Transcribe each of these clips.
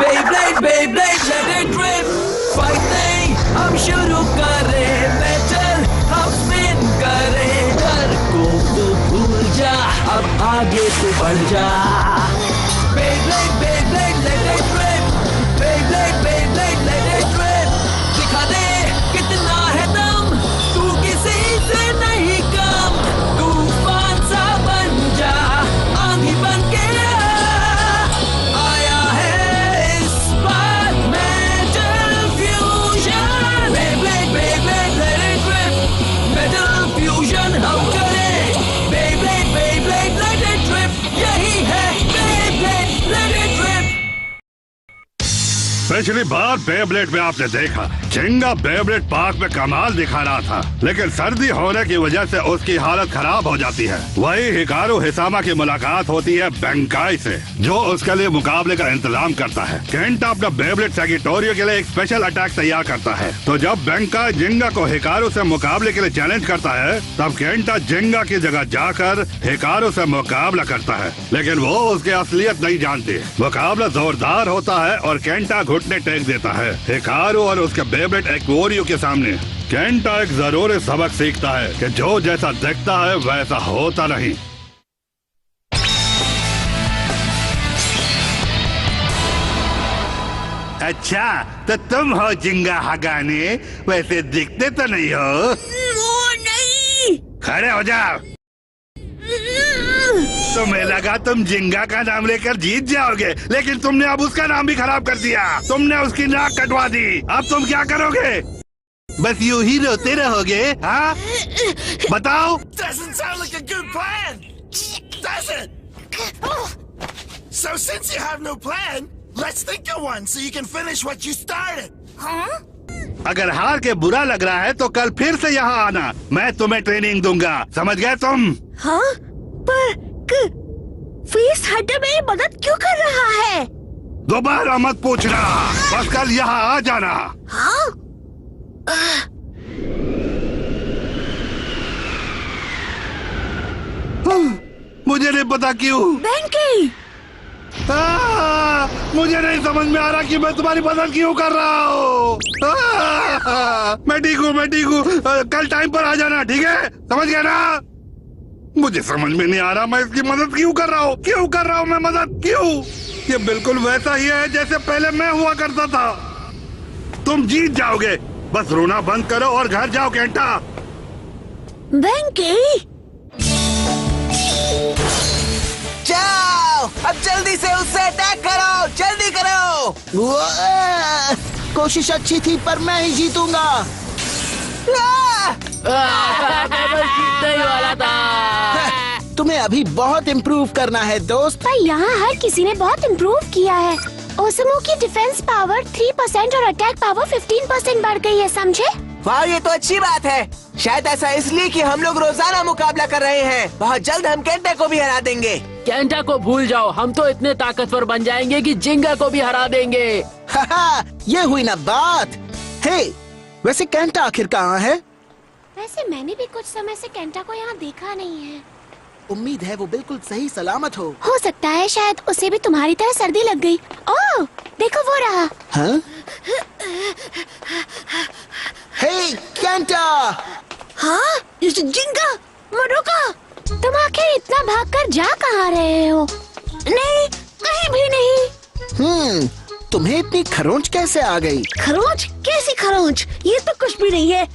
Beyblade, Beyblade, let it rip. Fighting, हम शुरू करें बैटल, हम स्पिन करें डर को तो भूल जा, अब आगे तो बढ़ जा। Beyblade, Beyblade, let it rip. Beyblade, Beyblade, let it rip. दिखा दे कितना है दम, तू किसी से नहीं कम, तूफान सा बन जा, आंधी बन के आया है इस बार metal fusion. Beyblade, Beyblade, let it rip. Metal fusion हम करें, Beyblade, Beyblade, let it rip. यही है Beyblade, let it rip. पिछली बार बेब्लेड में आपने देखा जिंगा बेब्लेड पार्क में कमाल दिखा रहा था, लेकिन सर्दी होने की वजह से उसकी हालत खराब हो जाती है। वही हिकारू हिसामा की मुलाकात होती है बेंकाई से, जो उसके लिए मुकाबले का इंतजाम करता है। केंटा अपना बेब्लेड सैगिटोरियो के लिए एक स्पेशल अटैक तैयार करता है। तो जब बेंकाई जिंगा को हिकारू से मुकाबले के लिए चैलेंज करता है, तब केंटा जिंगा की जगह जाकर हिकारू से मुकाबला करता है, लेकिन वो उसकी असलियत नहीं जानती। मुकाबला जोरदार होता है और केंटा घुटने टेक देता है हिकारू और उसके बेब्लेड एक्वेरियो के सामने। केंटा एक जरूरी सबक सीखता है कि जो जैसा दिखता है वैसा होता नहीं। अच्छा, तो तुम हो जिंगा हगाने, वैसे दिखते तो नहीं हो। वो नहीं। खड़े हो जाओ। तुम्हें लगा तुम जिंगा का नाम लेकर जीत जाओगे, लेकिन तुमने अब उसका नाम भी खराब कर दिया। तुमने उसकी नाक कटवा दी। अब तुम क्या करोगे? बस यूं ही रोते रहोगे? हाँ, बताओ। Doesn't sound like a good plan, does it? So since you have no plan, let's think of one so you can finish what you started. हाँ? अगर हार के बुरा लग रहा है तो कल फिर से यहाँ आना, मैं तुम्हें ट्रेनिंग दूंगा, समझ गए तुम? हाँ? पर फेस हंटर मेरी मदद क्यों कर रहा है? दोबारा मत पूछना, बस कल यहाँ आ जाना। हाँ? मुझे नहीं पता क्यों। बेंकी! मुझे नहीं समझ में आ रहा कि मैं तुम्हारी मदद क्यों कर रहा हूँ। मैं ठीक हूँ। कल टाइम पर आ जाना, ठीक है? समझ गया ना? मुझे समझ में नहीं आ रहा मैं इसकी मदद क्यों कर रहा हूँ मैं मदद क्यों? ये बिल्कुल वैसा ही है जैसे पहले मैं हुआ करता था। तुम जीत जाओगे, बस रोना बंद करो और घर जाओ केंटा। बेंकी! जाओ, अब जल्दी से उससे अटैक करो, जल्दी करो। कोशिश अच्छी थी पर मैं ही जीतूंगा। जीतने ही वाला था। तुम्हें अभी बहुत इम्प्रूव करना है दोस्त। पर यहाँ हर किसी ने बहुत इम्प्रूव किया है। ओसमो की डिफेंस पावर 3% और अटैक पावर 15% बढ़ गई है, समझे? वाह, ये तो अच्छी बात है। शायद ऐसा इसलिए कि हम लोग रोजाना मुकाबला कर रहे हैं। बहुत जल्द हम केंटा को भी हरा देंगे। केंटा को भूल जाओ, हम तो इतने ताकतवर बन जाएंगे कि जिंगा को भी हरा देंगे। ये हुई ना बात। हे, वैसे केंटा आखिर कहाँ है? वैसे मैंने भी कुछ समय से केंटा को यहाँ देखा नहीं है। उम्मीद है वो बिल्कुल सही सलामत हो सकता है शायद उसे भी तुम्हारी तरह सर्दी लग गई। ओह, देखो वो रहा। हाँ? हे केंटा! हाँ? जिंगा, मरोका! तुम आखिर इतना भागकर जा कहाँ रहे हो? नहीं, कहीं भी नहीं। तुम्हें इतनी खरोंच कैसे आ गई? खरोंच? कैसी खरोंच? ये तो कुछ भी नहीं है।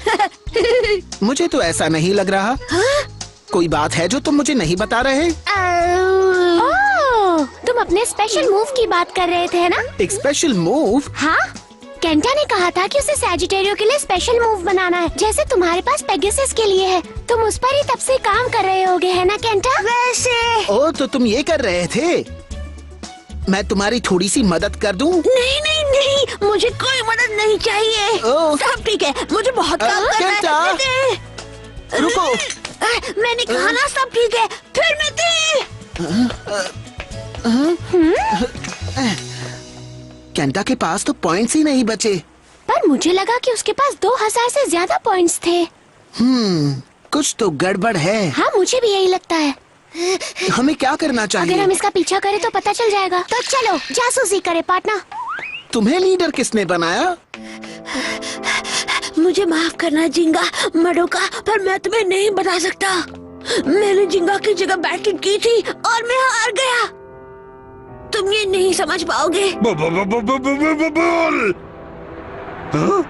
मुझे तो ऐसा नहीं लग रहा। हाँ? कोई बात है जो तुम मुझे नहीं बता रहे? तुम अपने स्पेशल मूव की बात कर रहे थे ना? एक स्पेशल मूव? हाँ, केंटा ने कहा था कि उसे सैजिटेरियो के लिए स्पेशल मूव बनाना है, जैसे तुम्हारे पास पेगासस के लिए है। तुम उस पर ही तब से काम कर रहे होगे, है ना केंटा? वैसे ओ, तो तुम ये कर रहे थे। मैं तुम्हारी थोड़ी सी मदद कर दूं? नहीं नहीं नहीं, मुझे कोई मदद नहीं चाहिए। सब ठीक है, मुझे बहुत काम करना है। रुको। मैंने कहा ना सब ठीक है, फिर मैं दी। केंटा के पास तो पॉइंट्स ही नहीं बचे। पर मुझे लगा कि उसके पास 2000 से ज्यादा पॉइंट्स थे। कुछ तो गड़बड़ है। हाँ, मुझे भी यही लगता है। हमें क्या करना चाहिए? अगर हम इसका पीछा करें तो पता चल जाएगा। तो चलो जासूसी करें पार्टनर। तुम्हें लीडर किसने बनाया? मुझे माफ करना जिंगा मडोका, पर मैं तुम्हें नहीं बता सकता। मैंने जिंगा की जगह बैटिंग की थी और मैं हार गया। तुम ये नहीं समझ पाओगे। बोल। हाँ?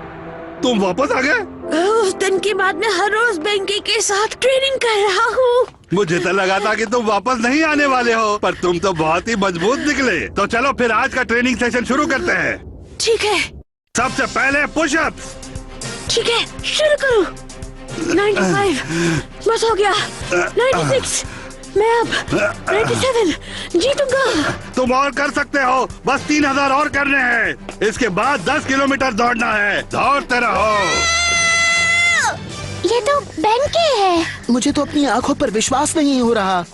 तुम वापस आ गए? उस दिन के बाद मैं हर रोज बेंकी के साथ ट्रेनिंग कर रहा हूँ। मुझे तो लगा था कि तुम वापस नहीं आने वाले हो, पर तुम तो बहुत ही मजबूत निकले। तो चलो फिर आज का ट्रेनिंग सेशन शुरू करते हैं। ठीक है। सबसे पहले पुशअप्स। ठीक है, शुरू करो। 95 बस हो गया। 96 मैं अब 97 जीतूंगा। तुम और कर सकते हो, बस 3000 और करने हैं। इसके बाद 10 किलोमीटर दौड़ना है। दौड़ते रहो। ये तो बेंकी है। मुझे तो अपनी आंखों पर विश्वास नहीं हो रहा।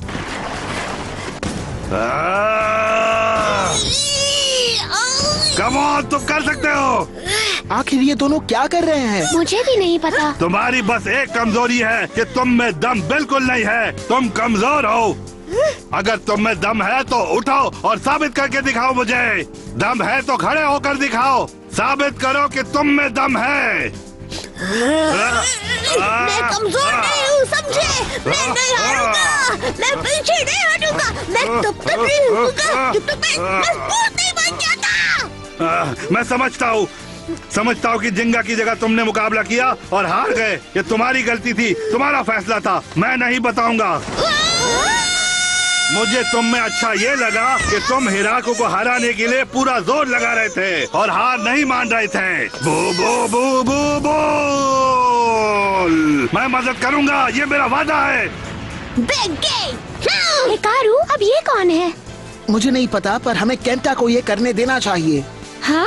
कम ऑन, तुम कर सकते हो। आखिर ये दोनों क्या कर रहे हैं? मुझे भी नहीं पता। तुम्हारी बस एक कमजोरी है कि तुम में दम बिल्कुल नहीं है। तुम कमजोर हो। अगर तुम में दम है तो उठो और साबित करके दिखाओ मुझे। दम है तो खड़े होकर दिखाओ। साबित करो कि तुम में दम है। मैं कमजोर नहीं हूँ, समझे? मैं नहीं हारूंगा। मैं पीछे नहीं हटूंगा। मैं तब तक नहीं हूँगा जब तक मैं मजबूत नहीं बन जाता। मैं समझता हूँ कि जिंगा की जगह तुमने मुकाबला किया और हार गए। ये तुम्हारी गलती थी, तुम्हारा फैसला था। मैं नहीं बताऊंगा। मुझे तुम में अच्छा ये लगा कि तुम हिराको को हराने के लिए पूरा जोर लगा रहे थे और हार नहीं मान रहे थे। बू बू बू बू बोल। मैं मदद करूंगा, ये मेरा वादा है। हिकारू, अब ये कौन है? मुझे नहीं पता, पर हमें केंटा को ये करने देना चाहिए। हाँ?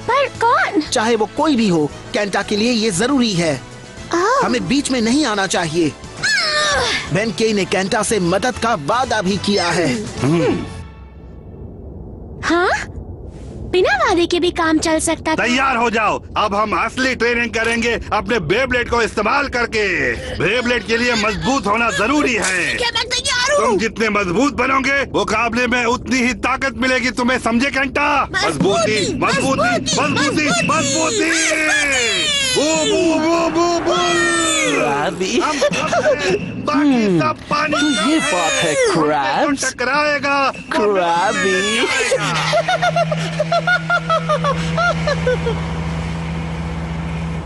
पर कौन? चाहे वो कोई भी हो, केंटा के लिए ये जरूरी है। हमें बीच में नहीं आना चाहिए। बेंकी ने केंटा से मदद का वादा भी किया है। हाँ? बिना वादे के भी काम चल सकता था। तैयार हो जाओ, अब हम असली ट्रेनिंग करेंगे अपने बेब्लेड को इस्तेमाल करके। बेब्लेड के लिए मजबूत होना जरूरी है। क्या मैं तैयार हूँ? तुम जितने मजबूत बनोगे मुकाबले में उतनी ही ताकत मिलेगी तुम्हें, समझे केंटा? मजबूती मजबूती मजबूती मजबूती। बू बू बू बू बू। बाकी सब पानी तो ये बात है क्रैब्स। टकराएगा क्रैबी।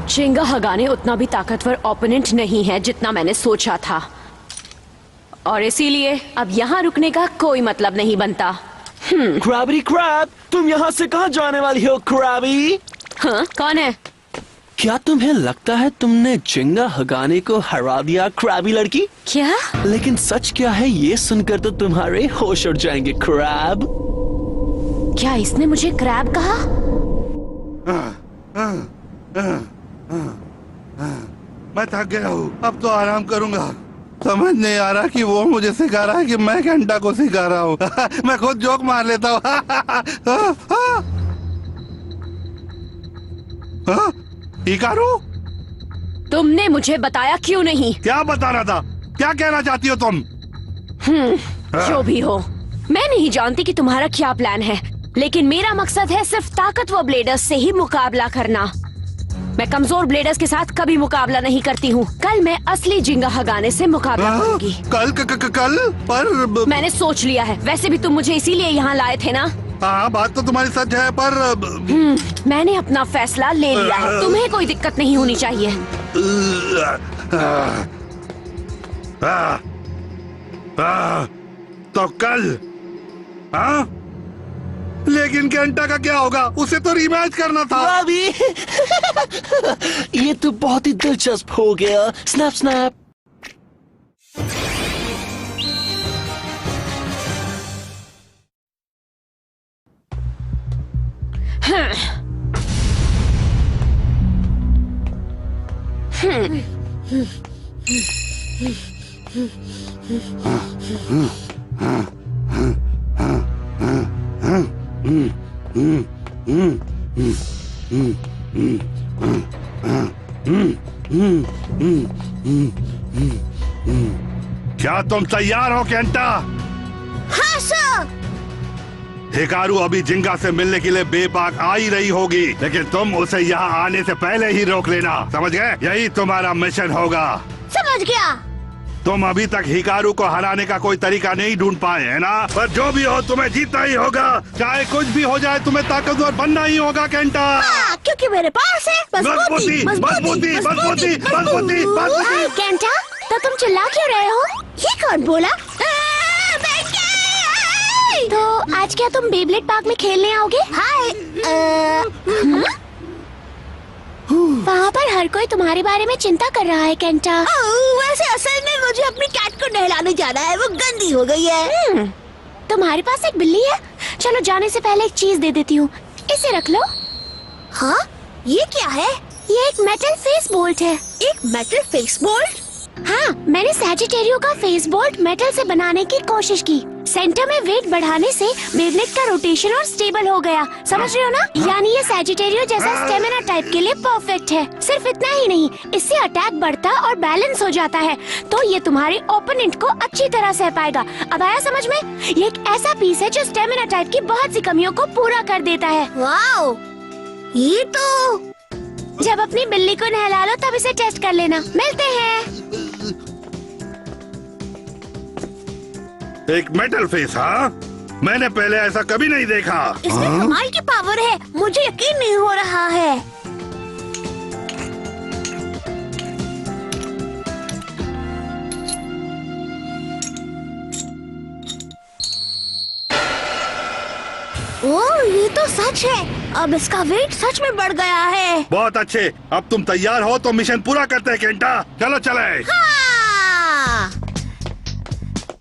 जिंगा हगाने उतना भी ताकतवर ओपोनेंट नहीं है जितना मैंने सोचा था, और इसीलिए अब यहाँ रुकने का कोई मतलब नहीं बनता। क्रैबी क्रैब, तुम यहाँ से कहाँ जाने वाली हो क्रैबी? हाँ, कौन है? क्या तुम्हें लगता है तुमने जिंगा हगाने को हरा दिया क्रैबी लड़की? क्या? लेकिन सच क्या है ये सुनकर तो तुम्हारे होश उड़ जाएंगे क्रैब। क्या इसने मुझे क्रैब कहा? मैं थक गया हूँ, अब तो आराम करूंगा। समझ नहीं आ रहा कि वो मुझे सिखा रहा है कि मैं केंटा को सिखा रहा हूँ। मैं खुद जोक मार लेता हूँ। हिकारू, तुमने मुझे बताया क्यों नहीं? क्या बताना था? क्या कहना चाहती हो तुम? जो भी हो, मैं नहीं जानती कि तुम्हारा क्या प्लान है, लेकिन मेरा मकसद है सिर्फ ताकतवर ब्लेडर्स से ही मुकाबला करना। मैं कमजोर ब्लेडर्स के साथ कभी मुकाबला नहीं करती हूँ। कल मैं असली जिंगा हगाने से मुकाबला करूंगी। कल पर मैंने सोच लिया है। वैसे भी तुम मुझे इसीलिए यहाँ लाए थे ना? हाँ, बात तो तुम्हारी सच है, पर मैंने अपना फैसला ले लिया है। तुम्हें कोई दिक्कत नहीं होनी चाहिए। तो कल? हाँ? लेकिन केंटा का क्या होगा? उसे तो रीमैच करना था। क्रैबी। ये तो बहुत ही दिलचस्प हो गया। Snap snap. क्या तुम तैयार हो केंटा? हाँ सर। हिकारू अभी जिंगा से मिलने के लिए बेबाक आ ही रही होगी, लेकिन तुम उसे यहाँ आने से पहले ही रोक लेना, समझ गए? यही तुम्हारा मिशन होगा। समझ गया। तुम अभी तक हिकारू को हराने का कोई तरीका नहीं ढूंढ पाए है ना? पर जो भी हो तुम्हें जीतना ही होगा, चाहे कुछ भी हो जाए तुम्हें ताकतवर बनना ही होगा केंटा। क्योंकि मेरे पास है मजबूती, मजबूती, मजबूती, मजबूती, मजबूती। केंटा, तो तुम चिल्ला क्यों रहे हो? ये कौन बोला? तो आज क्या तुम बेब्लेड पार्क में खेलने आओगे? हाय। वहाँ पर हर कोई तुम्हारे बारे में चिंता कर रहा है केंटा। वैसे असल में मुझे अपनी कैट को नहलाने जाना है, वो गंदी हो गई है। तुम्हारे पास एक बिल्ली है? चलो जाने से पहले एक चीज दे देती हूँ, इसे रख लो। हाँ, ये क्या है? ये एक मेटल फेस बोल्ट है। एक मेटल फेस बोल्ट? हाँ, मैंने सैजिटेरियो का फेस बोल्ट मेटल से बनाने की कोशिश की। सेंटर में वेट बढ़ाने से बेब्लेड का रोटेशन और स्टेबल हो गया, समझ रहे हो ना? यानी ये सैजिटेरियो जैसा स्टेमिना टाइप के लिए परफेक्ट है। सिर्फ इतना ही नहीं, इससे अटैक बढ़ता और बैलेंस हो जाता है, तो ये तुम्हारे ओपोनेंट को अच्छी तरह सह पाएगा। अब आया समझ में? ये एक ऐसा पीस है जो स्टेमिना टाइप की बहुत सी कमियों को पूरा कर देता है। वाओ, ये तो। जब अपनी बिल्ली को नहला लो तब इसे टेस्ट कर लेना। मिलते हैं। एक मेटल फेस? हाँ, मैंने पहले ऐसा कभी नहीं देखा। इसमें कमाल की पावर है, मुझे यकीन नहीं हो रहा है। ओह, ये तो सच है। अब इसका वेट सच में बढ़ गया है। बहुत अच्छे, अब तुम तैयार हो तो मिशन पूरा करते हैं केंटा। चलो चले। हाँ!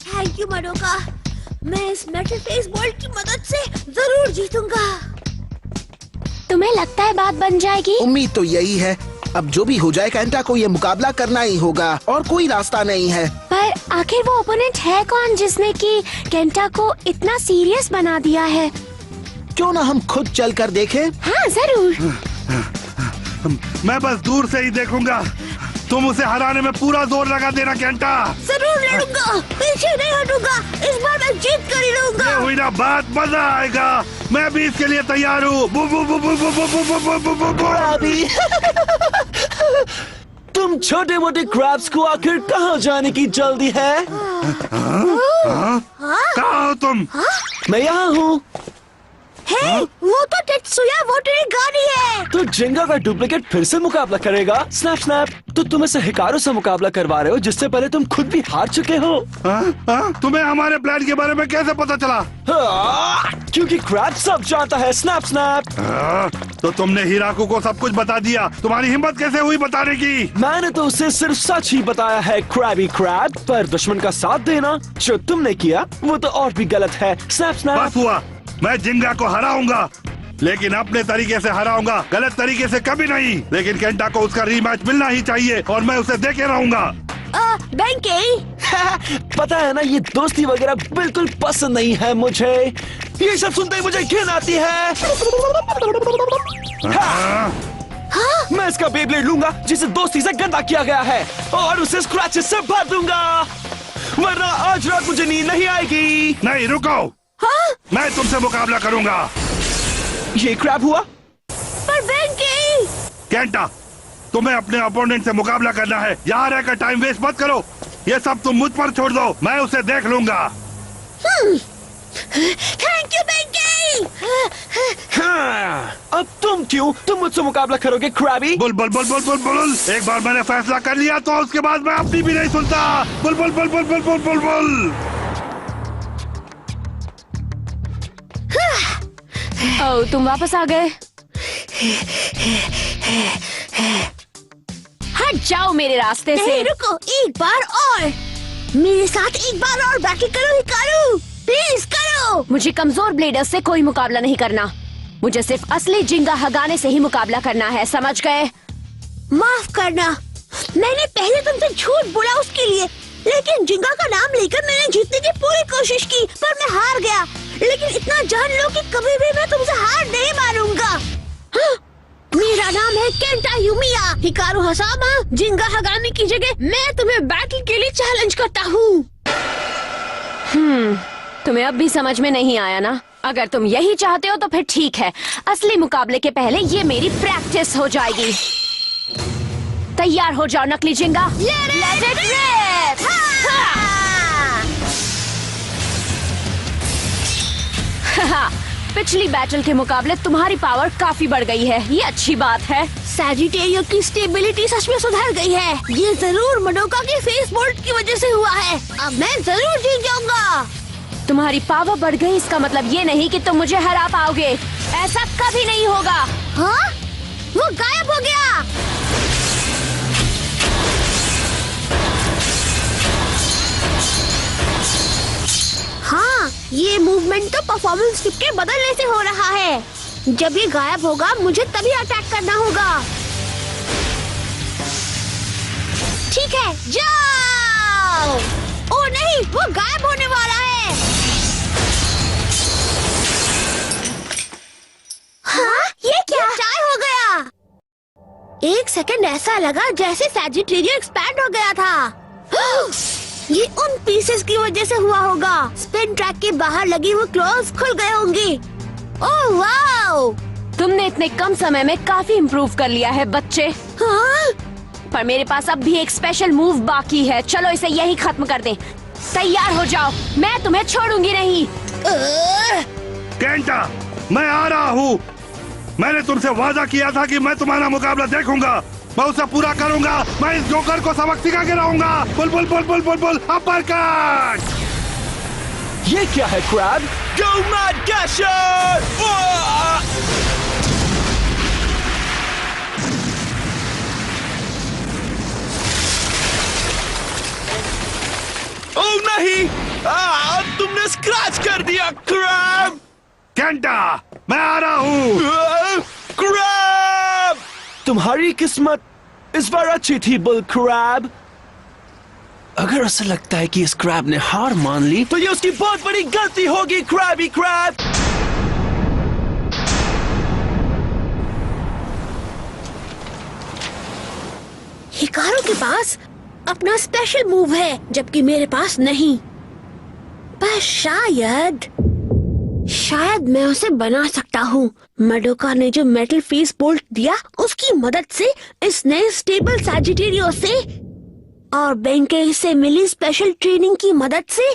थैंक यू मडोका, मैं इस मेटल फेस बोल्ट की मदद से जरूर जीतूंगा। तुम्हें लगता है बात बन जाएगी? उम्मीद तो यही है। अब जो भी हो जाए केंटा को ये मुकाबला करना ही होगा और कोई रास्ता नहीं है। पर आखिर वो ओपोनेंट है कौन जिसने कि केंटा को इतना सीरियस बना दिया है? क्यों ना हम खुद चल कर देखें? हाँ जरूर। मैं बस दूर से ही देखूंगा, तुम उसे हराने में पूरा जोर लगा देना केंटा। जरूर लड़ूंगा, पीछे नहीं हटूंगा, इस बार मैं जीत कर ही लूंगा। ये हुई ना बात, मजा आएगा। मैं भी इसके लिए तैयार हूँ। तुम छोटे मोटे क्रैब्स को आखिर कहाँ जाने की जल्दी है? कहाँ हो तुम? मैं यहाँ हूँ। हे, वो तो टेत्सुया वोटरी गाड़ी है। तो जिंगा का डुप्लीकेट फिर से मुकाबला करेगा? स्नैप स्नैप, तो तुम इसे हिकारू से मुकाबला करवा रहे हो जिससे पहले तुम खुद भी हार चुके हो। तुम्हें हमारे प्लान के बारे में कैसे पता चला? क्योंकि क्रैब सब जानता है। Snap snap. तो तुमने हिराकू को सब कुछ बता दिया, तुम्हारी हिम्मत कैसे हुई बताने की? मैंने तो उसे सिर्फ सच ही बताया है क्रैबी क्रैब, पर दुश्मन का साथ देना जो तुमने किया वो तो और भी गलत है। Snap snap. बस हुआ, मैं जिंगा को हराऊंगा, लेकिन अपने तरीके से हराऊंगा, गलत तरीके से कभी नहीं। लेकिन केंटा को उसका रीमैच मिलना ही चाहिए और मैं उसे देखे रहूंगा। बेंकी, पता है ना, ये दोस्ती वगैरह बिल्कुल पसंद नहीं है मुझे। ये सब सुनते ही मुझे घिन आती है। मैं इसका बेब्लेड लूंगा जिसे दोस्ती से गंदा किया गया है और उसे स्क्रैचेस से भर दूंगा, वरना आज रात मुझे नींद नहीं आएगी। नहीं, रुको। हाँ? मैं तुमसे मुकाबला करूंगा। ये क्रैब हुआ? पर बेंकी, केंटा, तुम्हें अपने अपोनेंट से मुकाबला करना है, यहाँ रहकर टाइम वेस्ट मत करो। ये सब तुम मुझ पर छोड़ दो, मैं उसे देख लूंगा। Thank you Benkei. हाँ, अब तुम मुझसे मुकाबला करोगे crabby? Bull bull bull bull bull bull. एक बार मैंने फैसला कर लिया तो उसके बाद मैं अपनी भी नहीं सुनता। Bull bull bull bull bull bull bull bull. Oh, तुम वापस आ गए। हट जाओ मेरे रास्ते से। नहीं, रुको, एक बार और मेरे साथ एक बार और बैटल करो हिकारू, प्लीज करो। मुझे कमजोर ब्लेडर्स से कोई मुकाबला नहीं करना, मुझे सिर्फ असली जिंगा हगाने से ही मुकाबला करना है, समझ गए? माफ करना, मैंने पहले तुमसे झूठ बोला उसके लिए, लेकिन जिंगा का नाम लेकर मैंने जीतने की पूरी कोशिश की, पर मैं हार गया। लेकिन इतना जान लो कि कभी भी मैं तुमसे हार नहीं मानूंगा। हाँ? मेरा नाम है केंटा युमिया। हिकारू हसामा, जिंगा हगाने की जगह मैं तुम्हें बैटल के लिए चैलेंज करता हूँ। तुम्हें अब भी समझ में नहीं आया ना? अगर तुम यही चाहते हो तो फिर ठीक है। असली मुकाबले के पहले ये मेरी प्रैक्टिस हो जाएगी। तैयार हो जाओ नकली जिंगा। Let it rip! पिछली बैटल के मुकाबले तुम्हारी पावर काफी बढ़ गई है, ये अच्छी बात है। सैजिटेरियो की स्टेबिलिटी सच में सुधर गई है। ये जरूर मडोका के फेस बोल्ट की वजह से हुआ है। अब मैं जरूर जीत जाऊंगा। तुम्हारी पावर बढ़ गई इसका मतलब ये नहीं कि तुम मुझे हरा पाओगे। ऐसा कभी नहीं होगा। हाँ? वो गायब हो गया। हाँ, ये मूवमेंट तो परफॉर्मेंस चिप के बदलने से हो रहा है। जब ये गायब होगा मुझे तभी अटैक करना होगा। ठीक है, जाओ। ओ नहीं, वो गायब होने वाला है। हाँ? ये क्या? चाय हो गया। एक सेकंड ऐसा लगा जैसे सैजिटेरियो एक्सपैंड हो गया था। ये उन पीसेस की वजह से हुआ होगा। स्पिन ट्रैक के बाहर लगी वो क्लॉज खुल गए होंगे। Oh wow! तुमने इतने कम समय में काफी इम्प्रूव कर लिया है बच्चे। हाँ? पर मेरे पास अब भी एक स्पेशल मूव बाकी है। चलो इसे यही खत्म कर दें। तैयार हो जाओ, मैं तुम्हें छोड़ूंगी नहीं। केंटा, मैं आ रहा हूँ। मैंने तुमसे वादा किया था कि मैं तुम्हारा मुकाबला देखूंगा। मैं उसे पूरा करूंगा। मैं इस जोकर को सबक सिखा के रहूंगा। Bull bull bull bull bull bull uppercut. ये क्या है crab? Go Mad Gasher! Oh नहीं! तुमने स्क्रैच कर दिया क्रैब! केंटा, मैं आ रहा हूँ। क्रैब! तुम्हारी किस्मत इस बार अच्छी थी बुल क्रैब। अगर ऐसा लगता है कि इस क्रैब ने हार मान ली तो ये उसकी बहुत बड़ी गलती होगी क्रैबी क्रैब। हिकारो के पास अपना स्पेशल मूव है जबकि मेरे पास नहीं। पर शायद मैं उसे बना सकता हूँ। मडोका ने जो मेटल फेस बोल्ट दिया उसकी मदद से इस नए स्टेबल सैजिटेरियो से और बेंके से मिली स्पेशल ट्रेनिंग की मदद से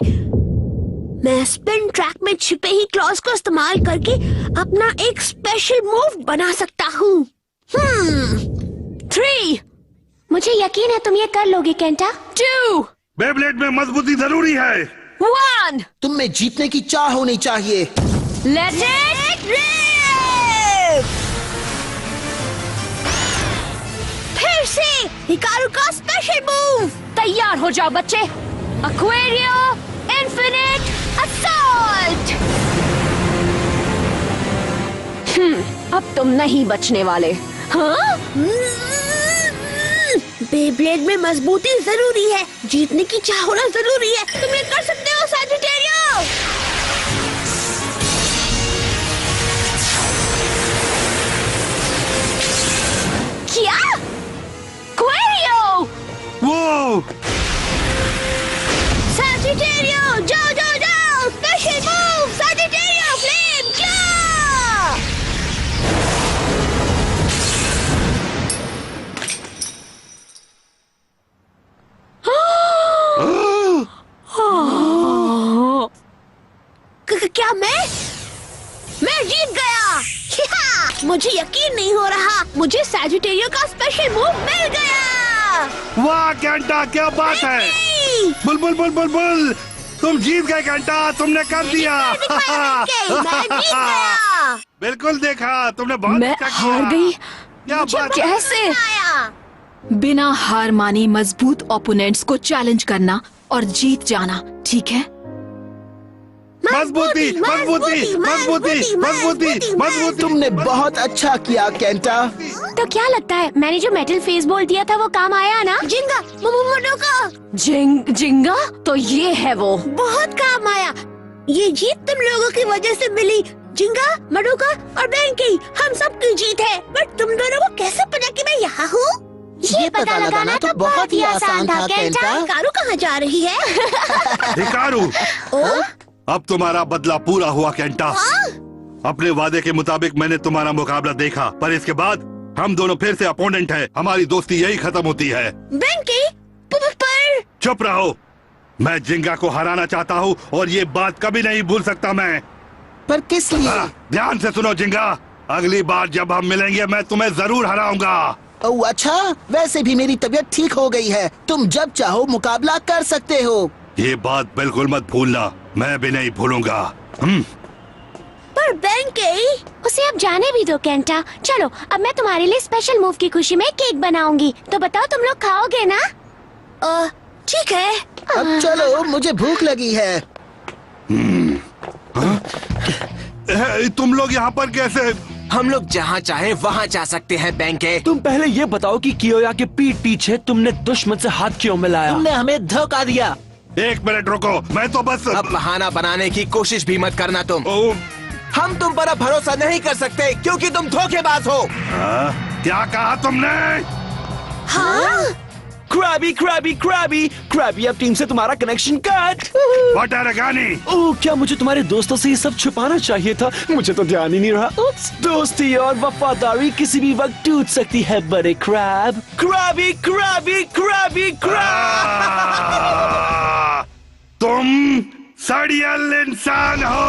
मैं स्पिन ट्रैक में छिपे ही क्लॉज को इस्तेमाल करके अपना एक स्पेशल मूव बना सकता हूँ। 3 मुझे यकीन है तुम ये कर लोगे केंटा। 2 बेब्लेड में मजबूती जरूरी है। 1 तुम में जीतने की चाह होनी चाहिए। Let it rip! फिर से हिकारू का स्पेशल मूव। तैयार हो जाओ बच्चे। Aquario Infinite Assault! अब तुम नहीं बचने वाले। हाँ? बेब्लेड में मजबूती जरूरी है। जीतने की चाह होना जरूरी है। तुम ये कर सकते हो सैजिटेरियो। क्या? क्वेरियो! वो सैजिटेरियो जाओ जाओ जाओ। स्पेशल मूव सैजिटेरियो फ्लेम जाओ। क्या मैं जीत गया। मुझे यकीन नहीं हो रहा। मुझे सैजिटेरियो का स्पेशल मूव मिल गया। वाह केंटा, क्या बात है। Bull bull bull bull bull, तुम जीत गए केंटा। तुमने कर दिया। मैं जीत गया। बिल्कुल देखा, तुमने बहुत मैं अच्छा किया। हार गई। क्या बात। कैसे? बिना हार माने मजबूत ओपोनेंट्स को चैलेंज करना और जीत जाना, ठीक है? मजबूती मजबूती मजबूती मजबूती मजबूती। तुमने बहुत अच्छा किया केंटा। तो क्या लगता है मैंने जो मेटल फेस बोल्ट दिया था वो काम आया ना? जिंगा मडोका जिंगा तो ये है वो। बहुत काम आया। ये जीत तुम लोगों की वजह से मिली। जिंगा, मडोका और बेंकी, हम सब की जीत है। बट तुम दोनों को कैसे पता कि मैं यहाँ हूँ? ये पता लगाना तो बहुत ही आसान था केंटा। हिकारू कहाँ जा रही है? हिकारू, अब तुम्हारा बदला पूरा हुआ केंटा। अपने वादे के मुताबिक मैंने तुम्हारा मुकाबला देखा, पर इसके बाद हम दोनों फिर से अपोनेंट हैं। हमारी दोस्ती यही खत्म होती है। बेंकी, पर चुप रहो। मैं जिंगा को हराना चाहता हूँ और ये बात कभी नहीं भूल सकता मैं। पर किस लिए? ध्यान से सुनो जिंगा, अगली बार जब हम मिलेंगे मैं तुम्हें जरूर हराऊंगा। ओह अच्छा, वैसे भी मेरी तबीयत ठीक हो गई है। तुम जब चाहो मुकाबला कर सकते हो। ये बात बिल्कुल मत भूलना, मैं भी नहीं भूलूंगा। पर बेंकी, उसे अब जाने भी दो केंटा। चलो अब मैं तुम्हारे लिए स्पेशल मूव की खुशी में केक बनाऊंगी, तो बताओ तुम लोग खाओगे ना? ठीक है। अब चलो, मुझे भूख लगी है। तुम लोग यहाँ पर कैसे? हम लोग जहाँ चाहे वहाँ जा सकते हैं बेंके। तुम पहले ये बताओ कि कियोया के पीठ पीछे तुमने दुश्मन से हाथ क्यों मिलाया? तुमने हमें धोखा दिया। एक मिनट रुको, मैं तो बस। अब बहाना बनाने की कोशिश भी मत करना तुम। हम तुम पर अब भरोसा नहीं कर सकते क्योंकि तुम धोखेबाज हो। क्या कहा तुमने? हाँ? क्रैबी क्रैबी क्रैबी क्रैबी, अब टीम से तुम्हारा कनेक्शन कट। ओह, क्या मुझे तुम्हारे दोस्तों से ये सब छुपाना चाहिए था? मुझे तो ध्यान ही नहीं रहा। उप्स, दोस्ती और वफादारी किसी भी वक्त टूट सकती है बड़े crab. Krabby Krabby Krabby crab. तुम सड़ियल इंसान हो।